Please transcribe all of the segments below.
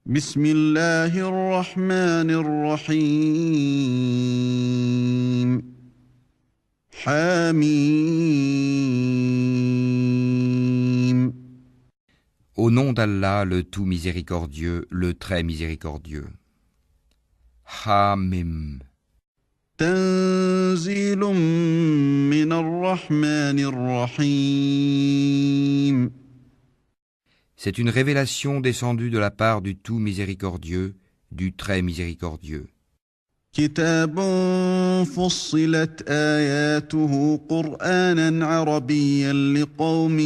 بسم الله الرحمن الرحيم حميم. Au nom d'Allah, le tout miséricordieux, le très miséricordieux. Hamim. تنزيل من الرحمن الرحيم. C'est une révélation descendue de la part du tout miséricordieux, du très miséricordieux. كتاب فصلت آياته قرآنا عربيا لقوم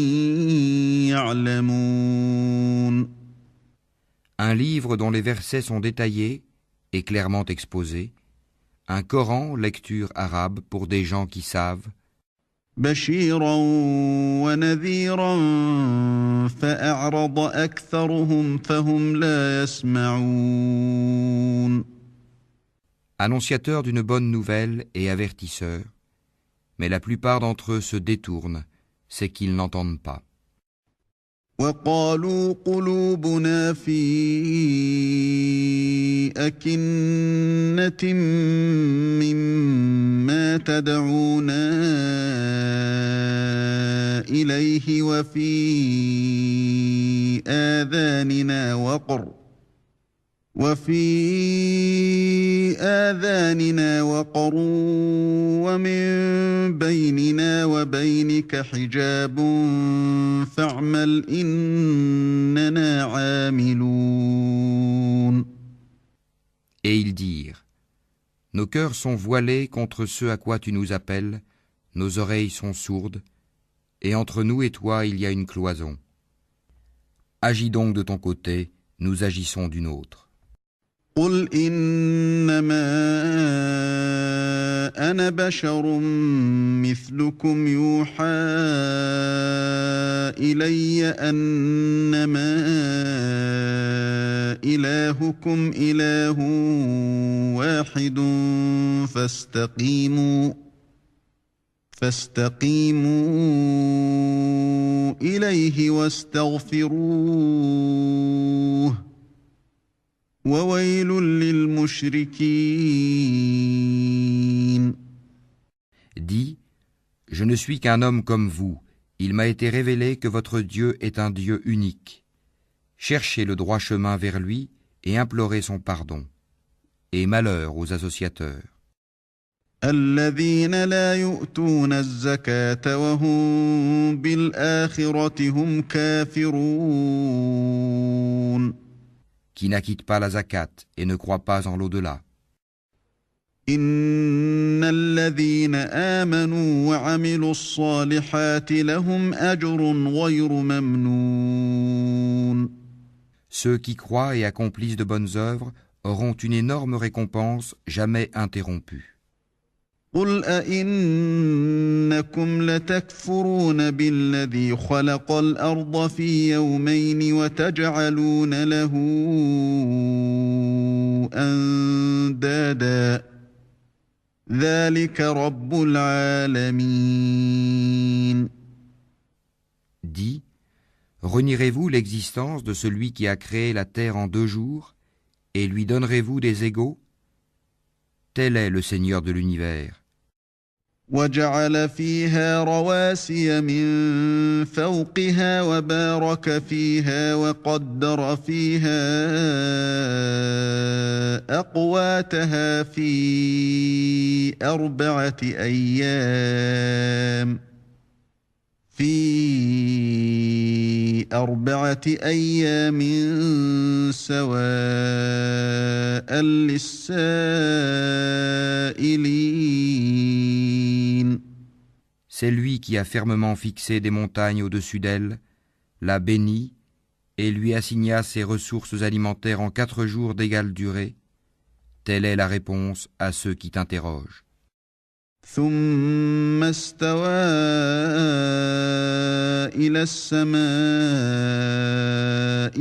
يعلمون. Un livre dont les versets sont détaillés et clairement exposés. Un Coran, lecture arabe pour des gens qui savent. بشيرا ونذيرا فأعرض أكثرهم فهم لا يسمعون. Annonciateur d'une bonne nouvelle et avertisseur, mais la plupart d'entre eux se détournent, c'est qu'ils n'entendent pas. وقالوا قلوبنا في أكنة مما تدعونا إليه وفي آذاننا وقر ومن بيننا وبينك حجاب فاعمل إننا عاملون. Et ils dirent, nos cœurs sont voilés contre ce à quoi tu nous appelles, nos oreilles sont sourdes, et entre nous et toi il y a une cloison. Agis donc de ton côté, nous agissons d'une autre. قل إنما أنا بشر مثلكم يوحى إلي أنما إلهكم إله واحد فاستقيموا إليه واستغفروه وَوَيْلٌ لِلْمُشْرِكِينَ. Dis, je ne suis qu'un homme comme vous, il m'a été révélé que votre Dieu est un Dieu unique. Cherchez le droit chemin vers lui et implorez son pardon. Et malheur aux associateurs. الَّذِينَ لَا يُؤْتُونَ الزَّكَاةَ وَهُمْ بِالْآخِرَةِ هُمْ كَافِرُونَ. Qui n'acquittent pas la zakat et ne croient pas en l'au-delà. إِنَّ الَّذِينَ آمَنُوا وَعَمِلُوا الصَّالِحَاتِ لَهُمْ أَجْرٌ غَيْرُ مَمْنُونٍ. Ceux qui croient et accomplissent de bonnes œuvres auront une énorme récompense jamais interrompue. قُلْ أَئِنَّكُمْ لَتَكْفُرُونَ بِالَّذِي خَلَقَ الْأَرْضَ فِي يَوْمَيْنِ وَتَجْعَلُونَ لَهُ أَندَادًا ذَلِكَ رَبُّ الْعَالَمِينَ. Dis, renierez-vous l'existence de celui qui a créé la terre en 2 jours, et lui donnerez-vous des égaux? Tel est le Seigneur de l'univers. وَجَعَلَ فِيهَا رَوَاسِيَ مِن فَوْقِهَا وَبَارَكَ فِيهَا وَقَدَّرَ فِيهَا أَقْوَاتَهَا فِي أَرْبَعَةِ أَيَّامٍ سَوَاءً لِلسَّائِلِينَ. C'est lui qui a fermement fixé des montagnes au-dessus d'elle, l'a bénie et lui assigna ses ressources alimentaires en 4 jours d'égale durée. Telle est la réponse à ceux qui t'interrogent. ثم استوى إلى السماء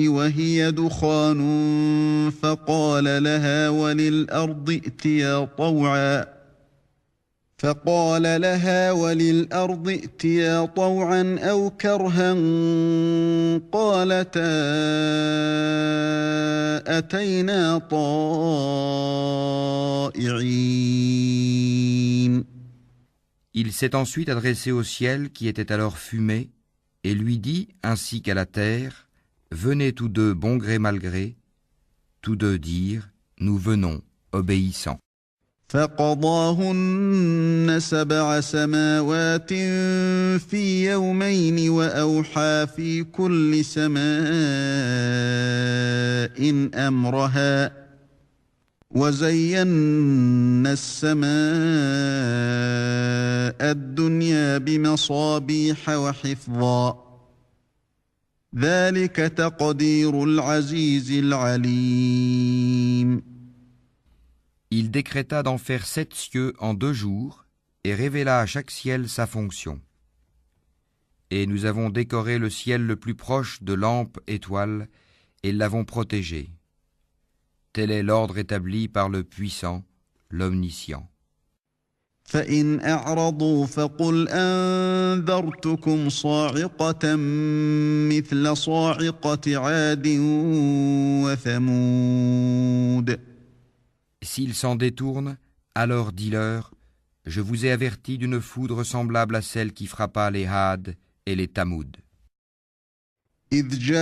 وهي دخان فقال لها وللأرض ائتيا طوعا أو كرها قالتا أتينا طائعين. Il s'est ensuite adressé au ciel qui était alors fumé et lui dit, ainsi qu'à la terre, venez tous deux bon gré mal gré. Tous deux dirent, nous venons, obéissants. فقضاهن 7 سماوات في يومين وأوحى في كل سماء أمرها وزينا السماء الدنيا بمصابيح وحفظا ذلك تقدير العزيز العليم. Il décréta d'en faire 7 cieux en 2 jours et révéla à chaque ciel sa fonction. Et nous avons décoré le ciel le plus proche de lampes étoiles et l'avons protégé. Tel est l'ordre établi par le puissant, l'omniscient. فإن أعرضوا فقل أنذرتكم صاعقة مثل صاعقة عاد وثمود. S'ils s'en détournent, alors dis-leur, je vous ai averti d'une foudre semblable à celle qui frappa les Had et les Tamoud. إذ جاءتهم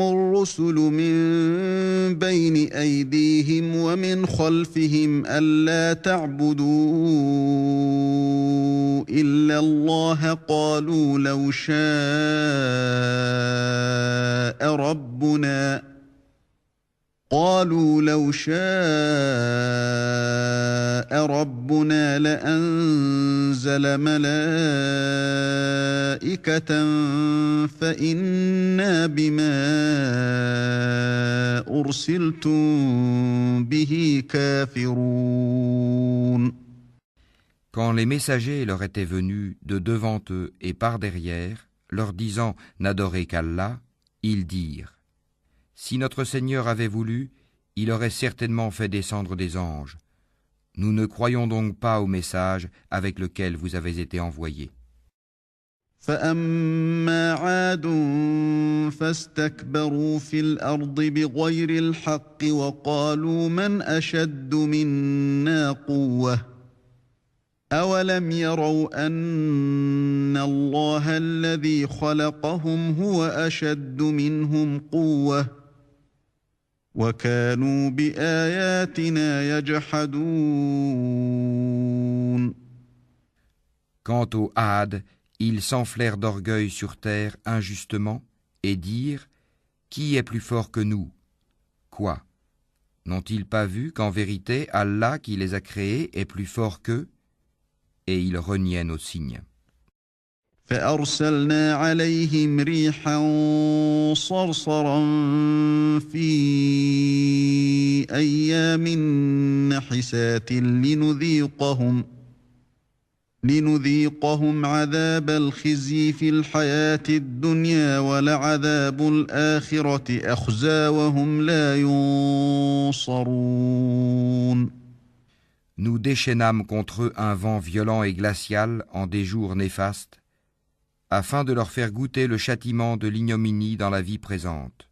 الرسل من بين أيديهم ومن خلفهم ألا تعبدوا إلا الله قالوا لو شاء ربنا لأنزل ملائكة فإنا بما أرسلتم به كافرون. Quand les messagers leur étaient venus de devant eux et par derrière, leur disant « N'adorez qu'Allah », ils dirent « Si notre Seigneur avait voulu, il aurait certainement fait descendre des anges. Nous ne croyons donc pas au message avec lequel vous avez été envoyés. » فأما عاد فاستكبروا في الأرض بغير الحق وقالوا من أشد منا قوة أولم يروا أن الله الذي خلقهم هو أشد منهم قوة وكانوا بآياتنا يجحدون. Quant aux Had, ils s'enflèrent d'orgueil sur terre injustement et dirent « Qui est plus fort que nous ?» Quoi ? N'ont-ils pas vu qu'en vérité Allah qui les a créés est plus fort qu'eux ? Et ils reniaient nos signes. فأرسلنا عليهم ريحا صرصرا في أيام نحسات لنذيقهم عذاب الخزي في الحياة الدنيا ولعذاب الآخرة أخزى وهم لا ينصرون. Nous déchaînâmes contre eux un vent violent et glacial en des jours néfastes, afin de leur faire goûter le châtiment de l'ignominie dans la vie présente.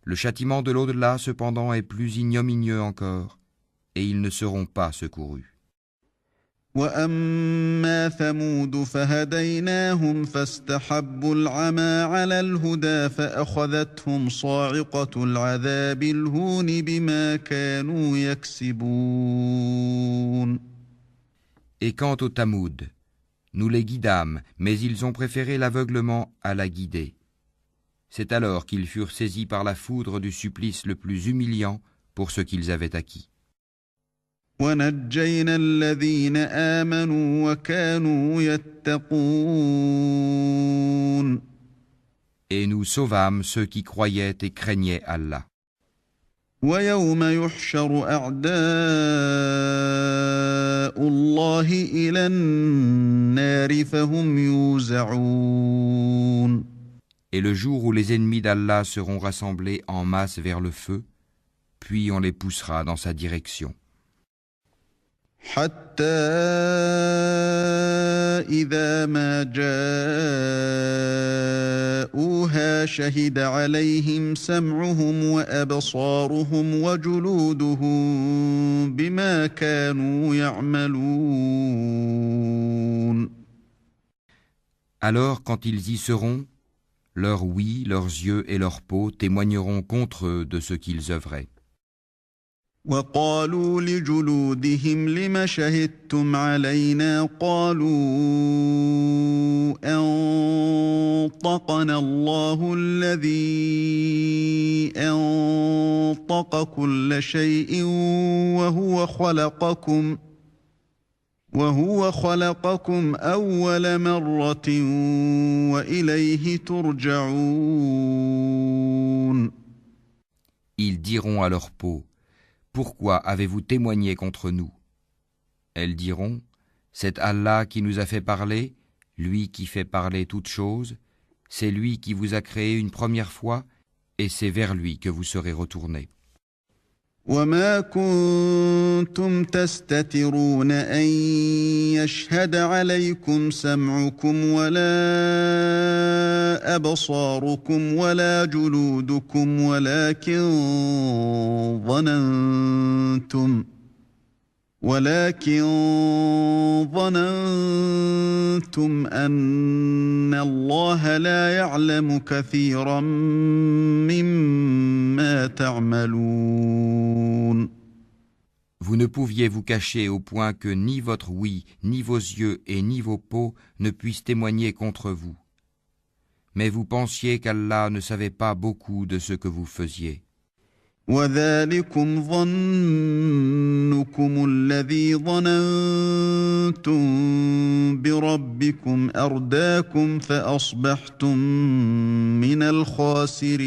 Le châtiment de l'au-delà, cependant, est plus ignominieux encore, et ils ne seront pas secourus. وأما ثمود فهديناهم فاستحبوا العمى على الهدى فأخذتهم صاعقة العذاب الهون بما كانوا يكسبون. Et quant aux Tamoud, nous les guidâmes, mais ils ont préféré l'aveuglement à la guider. C'est alors qu'ils furent saisis par la foudre du supplice le plus humiliant pour ce qu'ils avaient acquis. ونجينا الذين آمنوا وكانوا يتقون. Et nous sauvâmes ceux qui croyaient et craignaient Allah. ويوم يحشر أعداء الله إلى النار فهم يوزعون. Et le jour où les ennemis d'Allah seront rassemblés en masse vers le feu, puis on les poussera dans sa direction. حتى إذا ما جاءوها شهد عليهم سمعهم وأبصارهم وجلودهم بما كانوا يعملون. Alors, quand ils y seront, leur ouïe, leurs yeux et leur peau témoigneront contre eux de ce qu'ils œuvraient. وقالوا لجلودهم لم شهدتم علينا قالوا أنطقنا الله الذي أنطق كل شيء وهو خلقكم أول مرة وإليه ترجعون. Ils diront à leur peau: Pourquoi avez-vous témoigné contre nous? Elles diront: C'est Allah qui nous a fait parler, lui qui fait parler toutes choses, c'est lui qui vous a créé une première fois, et c'est vers lui que vous serez retournés. وما كنتم تستترون أن يشهد عليكم سمعكم ولا أبصاركم ولا جلودكم ولكن ظننتم أن الله لا يعلم كثيرا مما تعملون. Vous ne pouviez vous cacher au point que ni votre ouïe, ni vos yeux et ni vos peaux ne puissent témoigner contre vous. Mais vous pensiez qu'Allah ne savait pas beaucoup de ce que vous faisiez. وذلكم ظنكم الذي ظننتم بربكم أرداكم فأصبحتم من الخاسرين.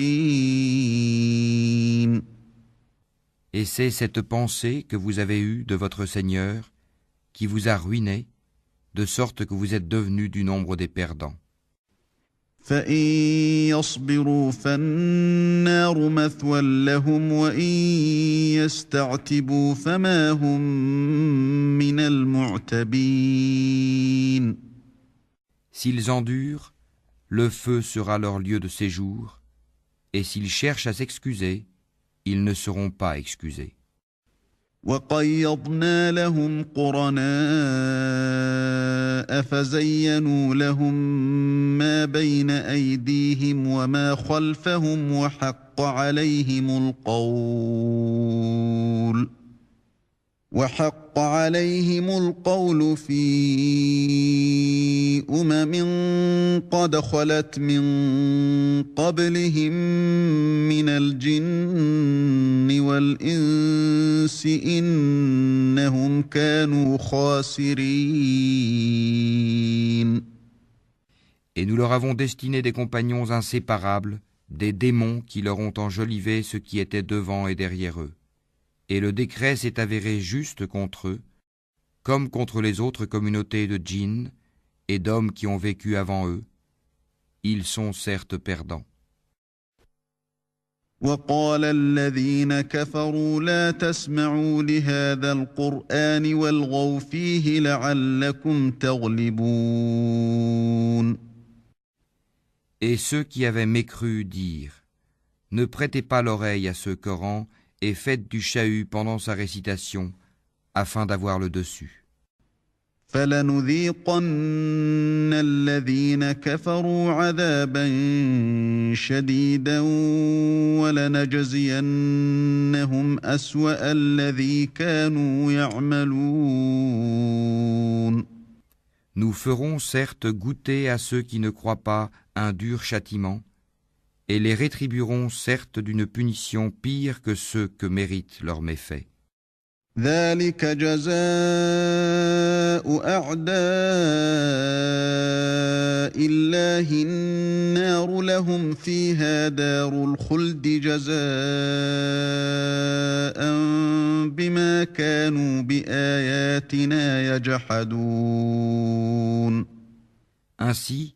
Et c'est cette pensée que vous avez eue de votre Seigneur qui vous a ruiné, de sorte que vous êtes devenus du nombre des perdants. فإن يصبروا فالنار مثوى لهم وإن يستعتبوا فما هم من المعتبين. S'ils endurent, le feu sera leur lieu de séjour, et s'ils cherchent à s'excuser, ils ne seront pas excusés. وقيضنا لهم قرناء فزينوا لهم ما بين أيديهم وما خلفهم وحق عليهم القول في قد خلت من قبلهم من الجن والإنس إنهم كانوا خاسرين. Et nous leur avons destiné des compagnons inséparables, des démons qui leur ont enjolivé ce qui était devant et derrière eux. Et le décret s'est avéré juste contre eux, comme contre les autres communautés de djinns et d'hommes qui ont vécu avant eux. Ils sont certes perdants. وقال الذين كفروا لا تسمعوا لهذا القرآن والغوا فيه لعلكم تغلبون. Et ceux qui avaient mécru dirent: Ne prêtez pas l'oreille à ce Coran et faites du chahut pendant sa récitation, afin d'avoir le dessus. فلنذيقن الذين كفروا عذابا شديدا ولنجزينهم أسوأ الذي كانوا يعملون. Nous ferons certes goûter à ceux qui ne croient pas un dur châtiment, et les rétribuerons certes d'une punition pire que ceux que méritent leurs méfaits. ذلك جزاء أعداء الله النار لهم فيها دار الخلد جزاء بما كانوا بآياتنا يجحدون. Ainsi,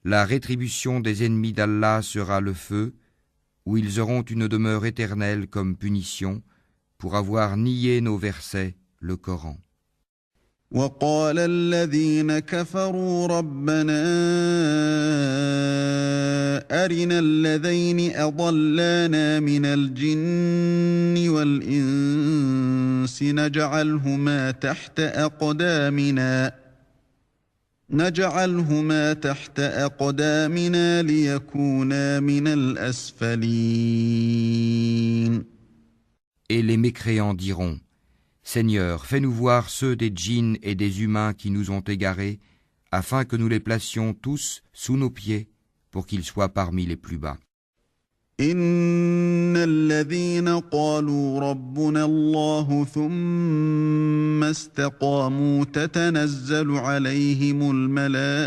la rétribution des ennemis d'Allah sera le feu, où ils auront une demeure éternelle comme punition, pour avoir nié nos versets, le Coran. وقال الذين كفروا ربنا أرنا الذين أضلانا من الجن والإنس نجعلهما تحت أقدامنا ليكونا من الأسفلين. Et les mécréants diront, Seigneur, fais-nous voir ceux des djinns et des humains qui nous ont égarés, afin que nous les placions tous sous nos pieds, pour qu'ils soient parmi les plus bas. إن الذين قالوا ربنا الله ثم استقاموا تتنزل عليهم الملائكة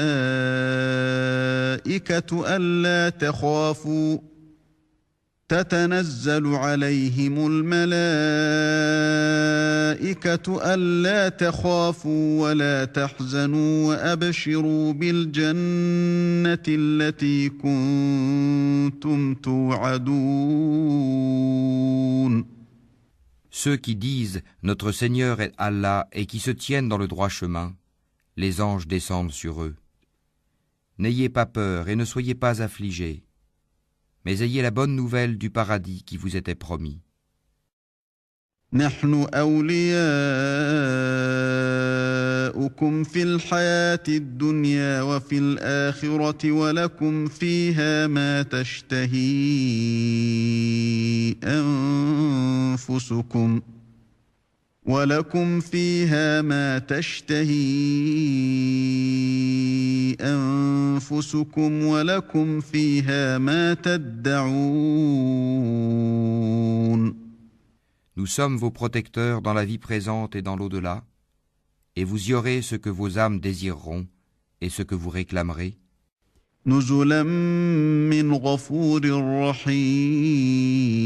ألا تخافوا ولا تحزنوا وأبشروا بالجنة التي كنتم توعدون. Ceux qui disent « Notre Seigneur est Allah » et qui se tiennent dans le droit chemin, les anges descendent sur eux. N'ayez pas peur et ne soyez pas affligés, mais ayez la bonne nouvelle du paradis qui vous était promis. نحن أولياؤكم في الحياة الدنيا وفي الآخرة ولكم فيها ما تشتهي أنفسكم ولكم فيها ما تدعون. Nous sommes vos protecteurs dans la vie présente et dans l'au-delà, et vous y aurez ce que vos âmes désireront et ce que vous réclamerez. نزلا من غفور رحيم.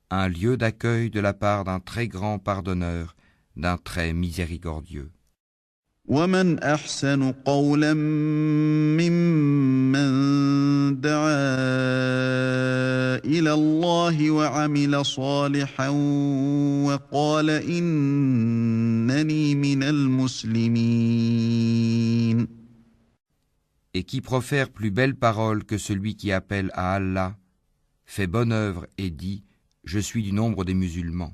Un lieu d'accueil de la part d'un très grand pardonneur, d'un très miséricordieux. ومن أحسن قولا ممن دعا إلى الله وعمل صالحا وقال إنني من المسلمين. Et qui profère plus belle parole que celui qui appelle à Allah, fait bonne œuvre et dit « Je suis du nombre des musulmans ».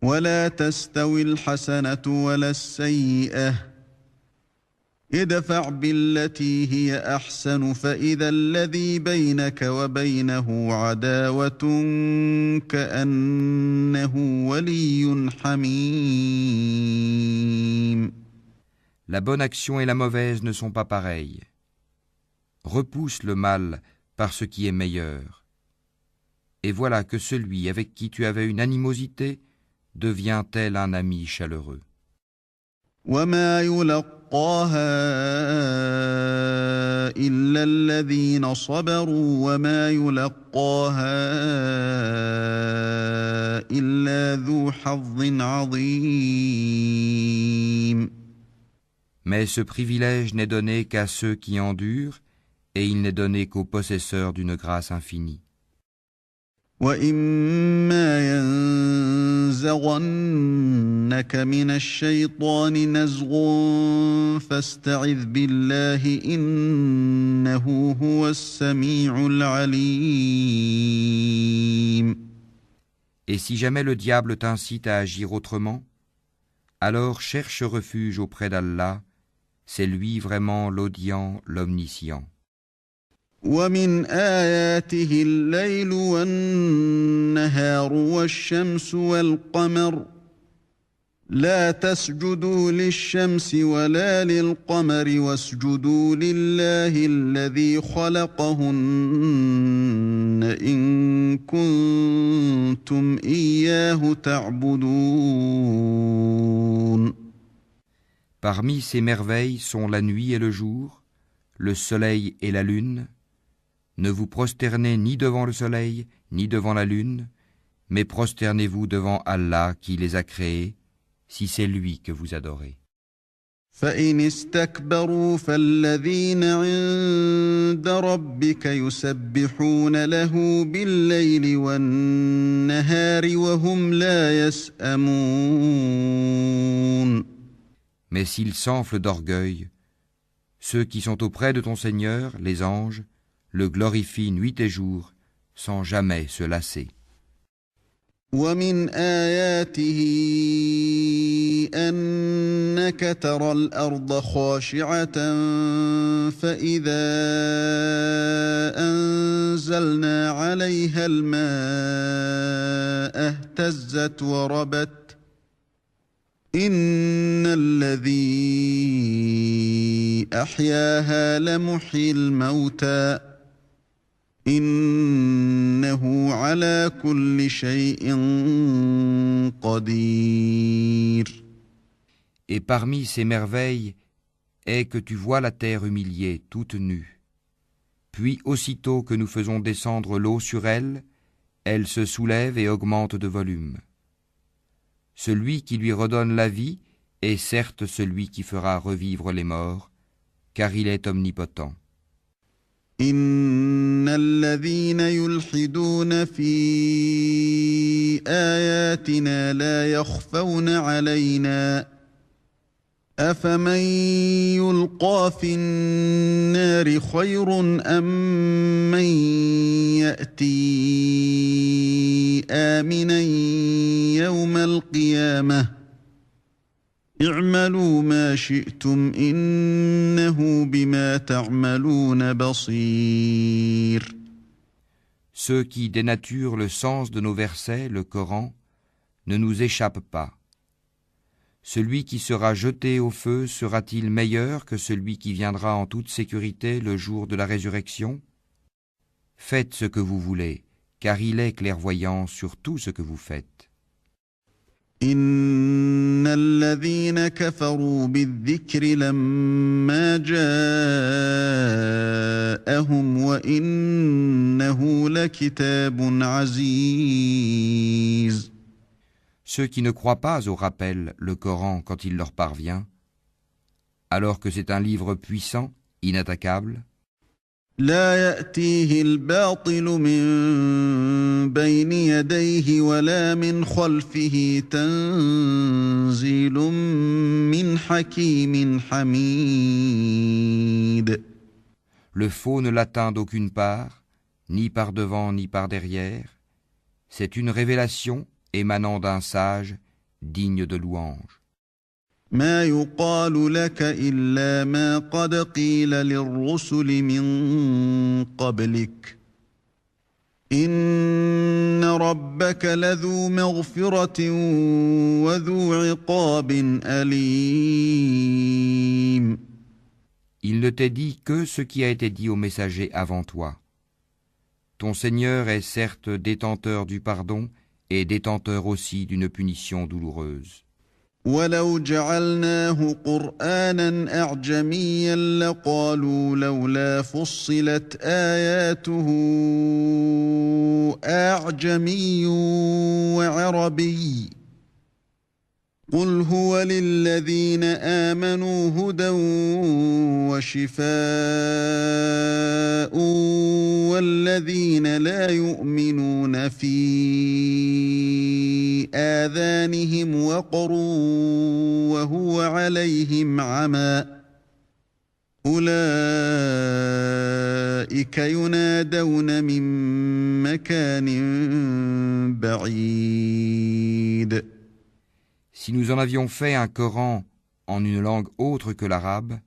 ولا تستوي الحسنة ولا السيئة ادفع بالتي هي أحسن فإذا الذي بينك وبينه عداوة كأنه ولي حميم. La bonne action et la mauvaise ne sont pas pareilles. Repousse le mal par ce qui est meilleur. Et voilà que celui avec qui tu avais une animosité devient tel un ami chaleureux. وما يلقاها إلا الذين صبروا وما يلقاها إلا ذو حظ عظيم. Mais ce privilège n'est donné qu'à ceux qui endurent, et il n'est donné qu'aux possesseurs d'une grâce infinie. وَإِمَّا يَنزَغَنَّكَ مِنَ الشَّيْطَانِ نَزْغٌ فَاسْتَعِذْ بِاللَّهِ إِنَّهُ هُوَ السَّمِيعُ الْعَلِيمُ. Et si jamais le diable t'incite à agir autrement, alors cherche refuge auprès d'Allah, c'est lui vraiment l'audient, l'omniscient. ومن آياته الليل والنهار والشمس والقمر لا تسجدوا للشمس ولا للقمر واسجدوا لله الذي خلقهن إن كنتم إياه تعبدون. Parmi ces merveilles sont la nuit et le jour, le soleil et la lune. Ne vous prosternez ni devant le soleil, ni devant la lune, mais prosternez-vous devant Allah qui les a créés, si c'est lui que vous adorez. فإن استكبروا فالذين عند ربك يسبحون له بالليل والنهار وهم لا يسأمون. Mais s'ils s'enflent d'orgueil, ceux qui sont auprès de ton Seigneur, les anges, le glorifient nuit et jour, sans jamais se lasser. ومن آياته أنك ترى الأرض خاشعة فإذا أنزلنا عليها الماء اهتزت وربت إن الذي أحياها لمحيي الموتى إنه على كل شيء قدير. Et parmi ces merveilles est que tu vois la terre humiliée, toute nue. Puis aussitôt que nous faisons descendre l'eau sur elle, elle se soulève et augmente de volume. Celui qui lui redonne la vie est certes celui qui fera revivre les morts, car il est omnipotent. إن الذين يلحدون في آياتنا لا يخفون علينا أفمن يلقى في النار خير أم من يأتي آمنا يوم القيامة اعملوا ما شئتم إنه بما تعملون بصير. Ceux qui dénaturent le sens de nos versets, le Coran, ne nous échappent pas. Celui qui sera jeté au feu sera-t-il meilleur que celui qui viendra en toute sécurité le jour de la résurrection? Faites ce que vous voulez, car il est clairvoyant sur tout ce que vous faites. إن الذين كفروا بالذكر لما جاءهم وإنه لكتاب عزيز. Ceux qui ne croient pas au rappel, le Coran, quand il leur parvient, alors que c'est un livre puissant, inattaquable, لا يأتيه الباطل من بين يديه ولا من خلفه تنزيل من حكيم حميد. le faux ne l'atteint d'aucune part, ni par devant ni par derrière. C'est une révélation émanant d'un sage, digne de louange. ما يقال لك إلا ما قد قيل للرسل من قبلك إن ربك لذو مغفرة وذو عقاب أليم. Il ne t'est dit que ce qui a été dit aux messagers avant toi. Ton Seigneur est certes détenteur du pardon et détenteur aussi d'une punition douloureuse. ولو جعلناه قرآنا أعجميا لقالوا لولا فصلت آياته أعجمي وعربي قل هو للذين آمنوا هدى وشفاء والذين لا يؤمنون في آذانهم وقر وهو عليهم عمى أولئك ينادون من مكان بعيد. Si nous en avions fait un Coran en une langue autre que l'arabe,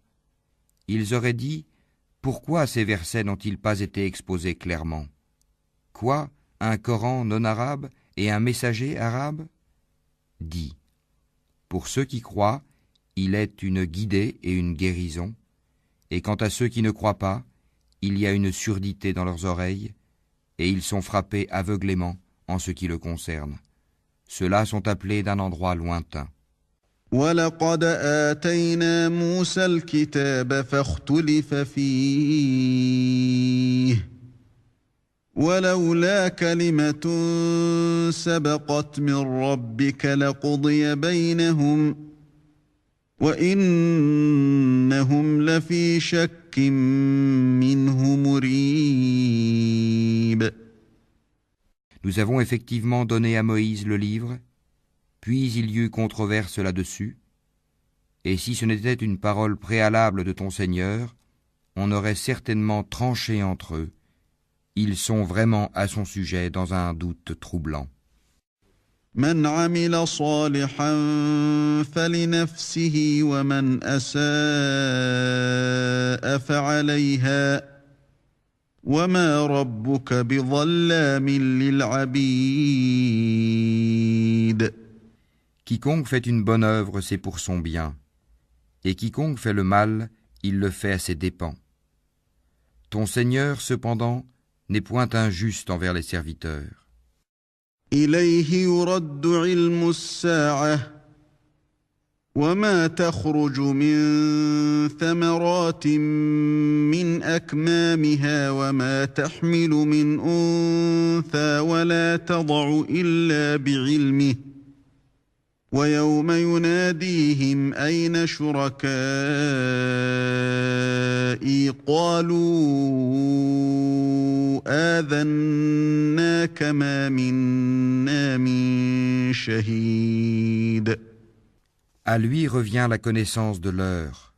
ils auraient dit « Pourquoi ces versets n'ont-ils pas été exposés clairement? Quoi, un Coran non arabe et un messager arabe ?» Dis « Pour ceux qui croient, il est une guidée et une guérison, et quant à ceux qui ne croient pas, il y a une surdité dans leurs oreilles, et ils sont frappés aveuglément en ce qui le concerne. Ceux-là sont appelés d'un endroit lointain. وَلَقَدْ آتَيْنَا مُوسَى الْكِتَابَ فَاخْتُلِفَ فِيهِ وَلَوْلَا كَلِمَةٌ سَبَقَتْ مِنْ رَبِّكَ لَقُضِيَ بَيْنَهُمْ وإنهم لفي شك منه مريب. Nous avons effectivement donné à Moïse le livre, puis il y eut controverse là-dessus, et si ce n'était une parole préalable de ton Seigneur, on aurait certainement tranché entre eux. Ils sont vraiment à son sujet dans un doute troublant. من عمل صالحا فلنفسه ومن أساء فعليها وما ربك بظلام للعبيد. Quiconque fait une bonne œuvre, c'est pour son bien, et quiconque fait le mal, il le fait à ses dépens. Ton Seigneur, cependant, n'est point injuste envers les serviteurs. إليه يرد علم الساعة وما تخرج من ثمرات من أكمامها وما تحمل من أنثى ولا تضع إلا بعلمه ويوم يناديهم أين شركائي قالوا آذناك ما منا من شهيد. À lui revient la connaissance de l'heure.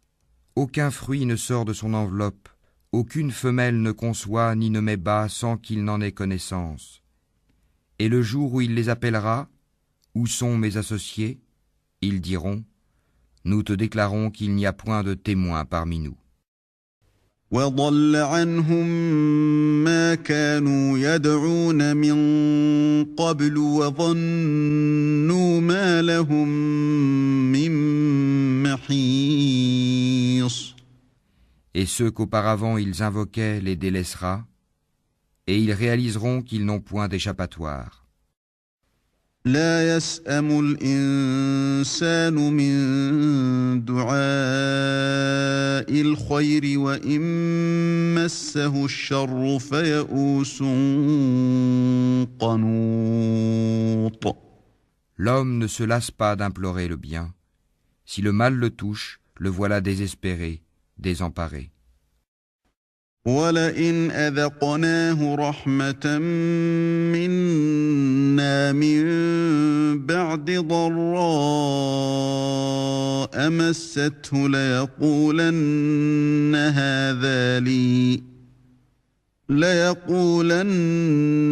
Aucun fruit ne sort de son enveloppe, aucune femelle ne conçoit ni ne met bas sans qu'il n'en ait connaissance. Et le jour où il les appellera, où sont mes associés? Ils diront, nous te déclarons qu'il n'y a point de témoins parmi nous. وضل عنهم ما كانوا يدعون من قبل وظنوا ما لهم من محيص. Et ceux qu'auparavant ils invoquaient les délaissera, et ils réaliseront qu'ils n'ont point d'échappatoire. لا يسأم الإنسان من دعاء الخير وإن مسه الشر فيئوس قنوط. L'homme ne se lasse pas d'implorer le bien. Si le mal le touche, le voilà désespéré, désemparé. وَلَئِنْ أَذَقْنَاهُ رَحْمَةً مِنَّا مِن بَعْدِ ضَرَّاءَ مَسَّتْهُ لَيَقُولَنَّ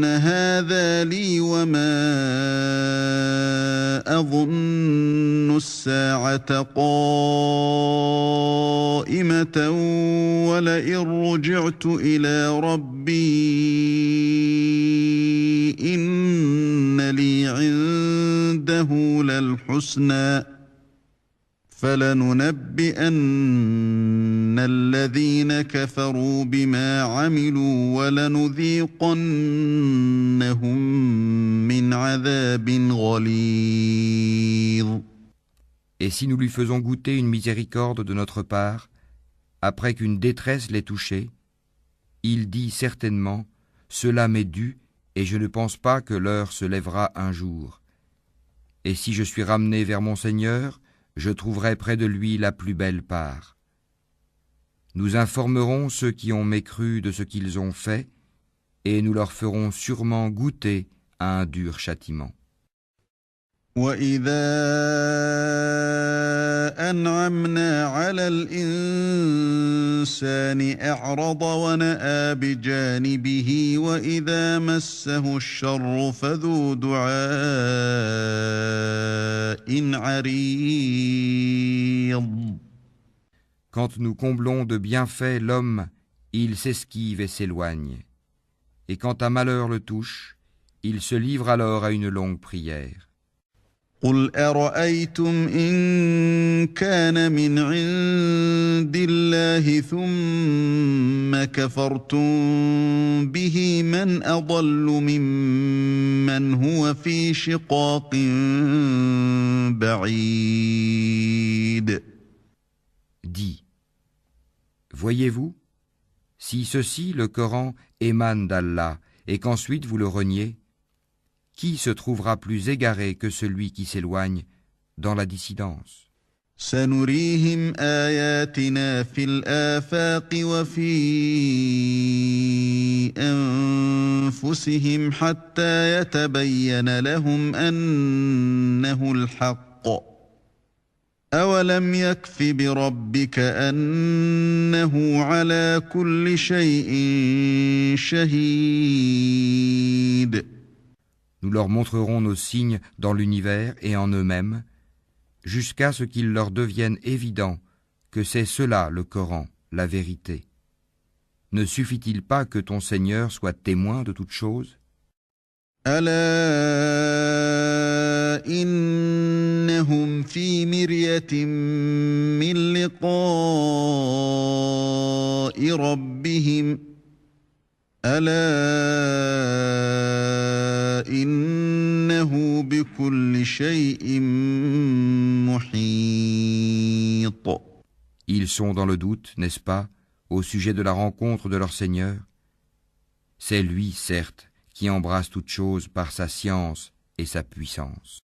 هَذَا لِي وَمَا أَظُنُّ السَّاعَةَ قَائِمَةً وَلَئِن رُّجِعْتُ إِلَىٰ رَبِّي إِنَّ لِي عِندَهُ لَلْحُسْنَىٰ فَلَنُنَبِّئَنَّ الَّذِينَ كَفَرُوا بِمَا عَمِلُوا وَلَنُذِيقَنَّهُم مِّنْ عَذَابٍ غَلِيظٍ. Et si nous lui faisons goûter une miséricorde de notre part, après qu'une détresse l'ait touché, il dit certainement, cela m'est dû, et je ne pense pas que l'heure se lèvera un jour. Et si je suis ramené vers mon Seigneur, je trouverai près de lui la plus belle part. Nous informerons ceux qui ont mécru de ce qu'ils ont fait, et nous leur ferons sûrement goûter à un dur châtiment. وَإِذَا أَنْعَمْنَا عَلَى الْإِنسَانِ أَعْرَضَ وَنَأَىٰ بِجَانِبِهِ وَإِذَا مَسَّهُ الشَّرُّ فَذُو دُعَاءٍ عَرِيضٍ. Quand nous comblons de bienfaits l'homme, il s'esquive et s'éloigne. Et quand un malheur le touche, il se livre alors à une longue prière. قُلْ أَرَأَيْتُمْ إِن كَانَ مِنْ عِندِ اللَّهِ ثُمَّ كَفَرْتُم بِهِ مَنْ أَضَلُّ مِمَّنْ هُوَ فِي شِقَاقٍ بَعِيدٍ. Dis, voyez-vous, si ceci, le Coran, émane d'Allah, et qu'ensuite vous le reniez, qui se trouvera plus égaré que celui qui s'éloigne dans la dissidence? سنريهم آياتنا في الآفاق وفي أنفسهم حتى يتبين لهم أنه الحق أولم يكف بربك أنه على كل شيء شهيد. Nous leur montrerons nos signes dans l'univers et en eux-mêmes, jusqu'à ce qu'il leur devienne évident que c'est cela le Coran, la vérité. Ne suffit-il pas que ton Seigneur soit témoin de toutes choses? ألا إنهم في مرية من لقاء ربهم ألا إنه بكل شيء محيط. Ils sont dans le doute, n'est-ce pas, au sujet de la rencontre de leur Seigneur? C'est lui, certes, qui embrasse toutes choses par sa science et sa puissance.